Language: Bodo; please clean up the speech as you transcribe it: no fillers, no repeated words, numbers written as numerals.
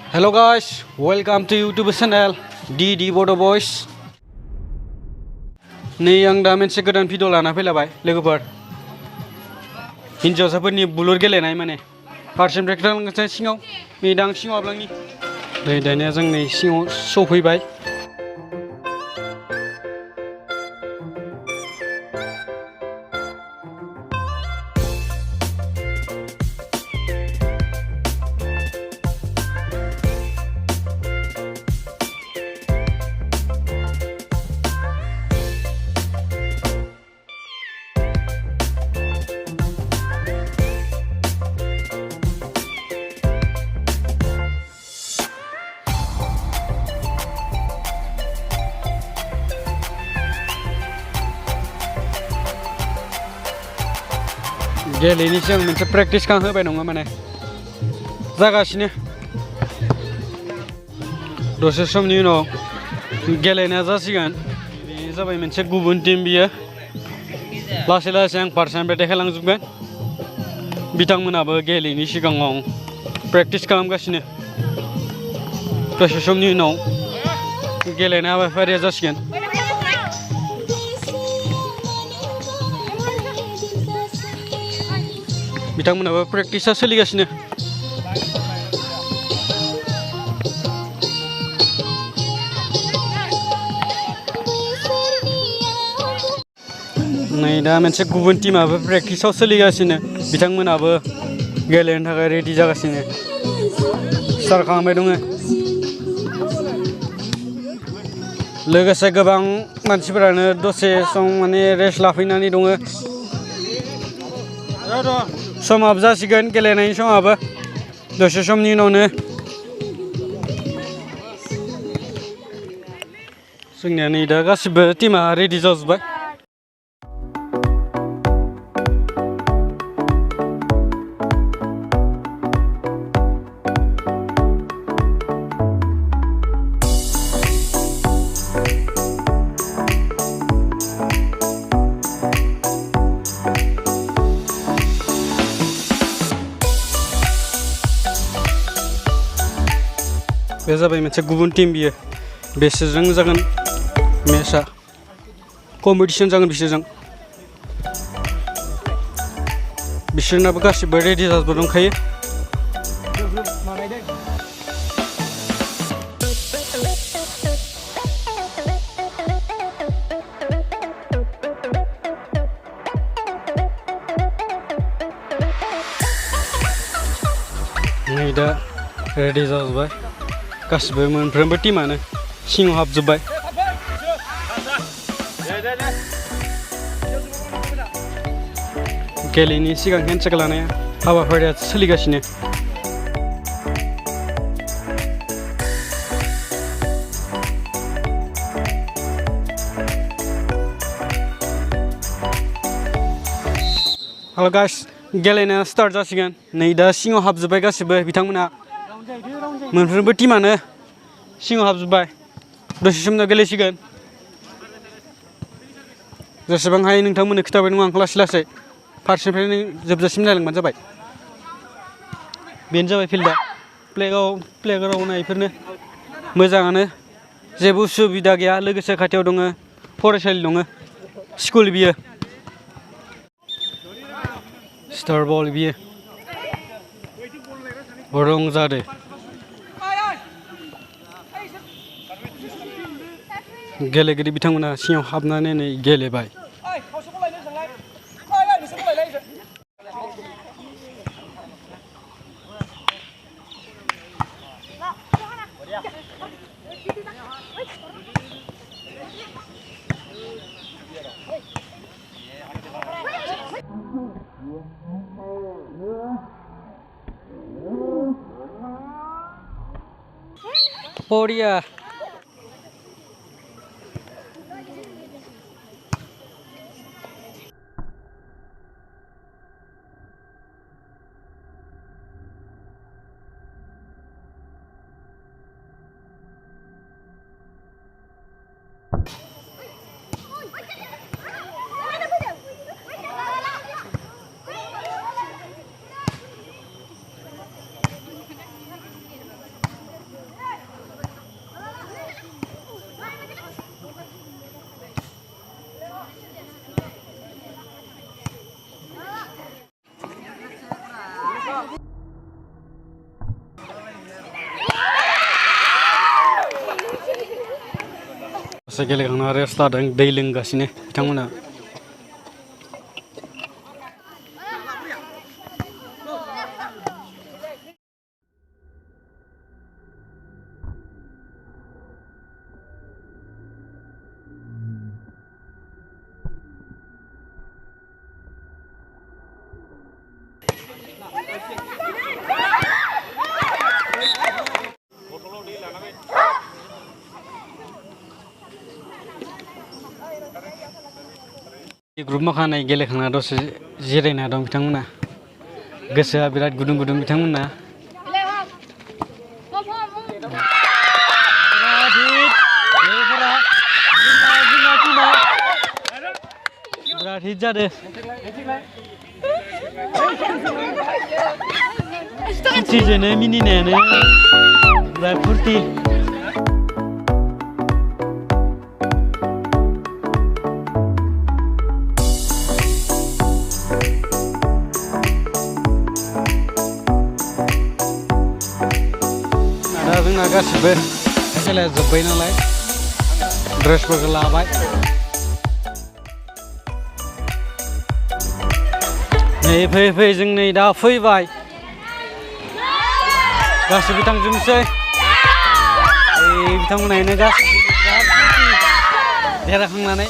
Hello guys, welcome to YouTube channel DD BODO Boys. नै आं दा मोनसे गोदान भिडिअ लाना फैलाबाय लोगोफोर हिनजावसाफोरनि बुलुर गेलेनाय माने फारसेनिफ्राय थांगासिनो सिङाव नै दा आं सिङाव हाबलांनि नै दानिया जों नै सिङाव सफैबाय गेलेनि सिगां मोनसे प्रेक्टिस खालामहोबाय नङा माने जागासिनो दसे समनि उनाव गेलेनाया जासिगोन बे जाबाय मोनसे गुबुन टीम बियो लासै लासै आं फारसेनिफ्राय देखायलांजोबगोन बिथांमोनाबो गेलेनि सिगाङाव प्रेक्टिस खालामगासिनो दसे समनि उनाव गेलेनाय हाबाफारिया जासिगोन बिथांमोनाबो प्रेक्टिसा सोलिगासिनो नै दा मोनसे गुबुन टीमाबो प्रेक्टिसाव सोलिगासिनो बिथांमोनाबो गेलेनो थाखाय रेडि जागासिनो स्टार्ट खालामबाय दङ लोगोसे गोबां मानसिफोरानो दसे सम माने रेस्ट लाफैनानै दङ समाबो जासिगोन गेलेनायनि समाबो दसे समनि उनावनो जोंनिया नै दा गासिबो टीमा रेडि जाजोब्बाय बे जाबाय मोनसे गुबुन टीम बियो बिसोरजों जागोन मेचआ कम्पिटिशन जागोन बिसोरनाबो गासिबो रेडि जाजोबना दंखायो नै दा रेडि जाजोब्बाय गासिबो मोनफ्रोमबो टीमानो सिङाव हाबजोब्बाय गेलेनि सिगां हेन्डसेक लानाया हाबाफारिया सोलिगासिनो हेल' गाइस गेलेनाया स्टार्ट जासिगोन नै दा सिङाव हाबजोब्बाय गासिबो बिथांमोना मोनफ्रोमबो टीमानो सिङाव हाबजोब्बाय दसे समनो गेलेसिगोन जेसेबां हायो नोंथांमोननो खिथाबाय दङ आं लासै लासै फारसेनिफ्राय जोबजासिम नायलांबानो जाबाय बेनो जाबाय फिल्डआ प्लेग्राउन्डआ बेफोरनो मोजाङानो जेबो उसुबिदा गैया लोगोसे खाथियाव दङ फरायसालि दङ स्कुल बियो स्टार बल बियो रंजादो गेलेगिरि बिथांमोना सिङाव हाबनानै नै गेलेबाय बरिया दसे गेलेखांना रेस्ट लादों दै लोंगासिनो बिथांमोना ग्रुप माखानाय गेलेखांना दसे जिरायना दं बिथांमोना गोसोआ बिराद गुदुं गुदुं बिथांमोना बिराद हिट जादों खुसिजोंनो मिनिनायानो बिराद फुरथि जोंना गासिबो खेलाया जोब्बाय नालाय ड्रेसफोरखौ लाबाय नै फैयै फैयै जों नै दा फैबाय गासिबो थांजोबनोसै बिथांमोनहानो गासिबो देरहाखांनानै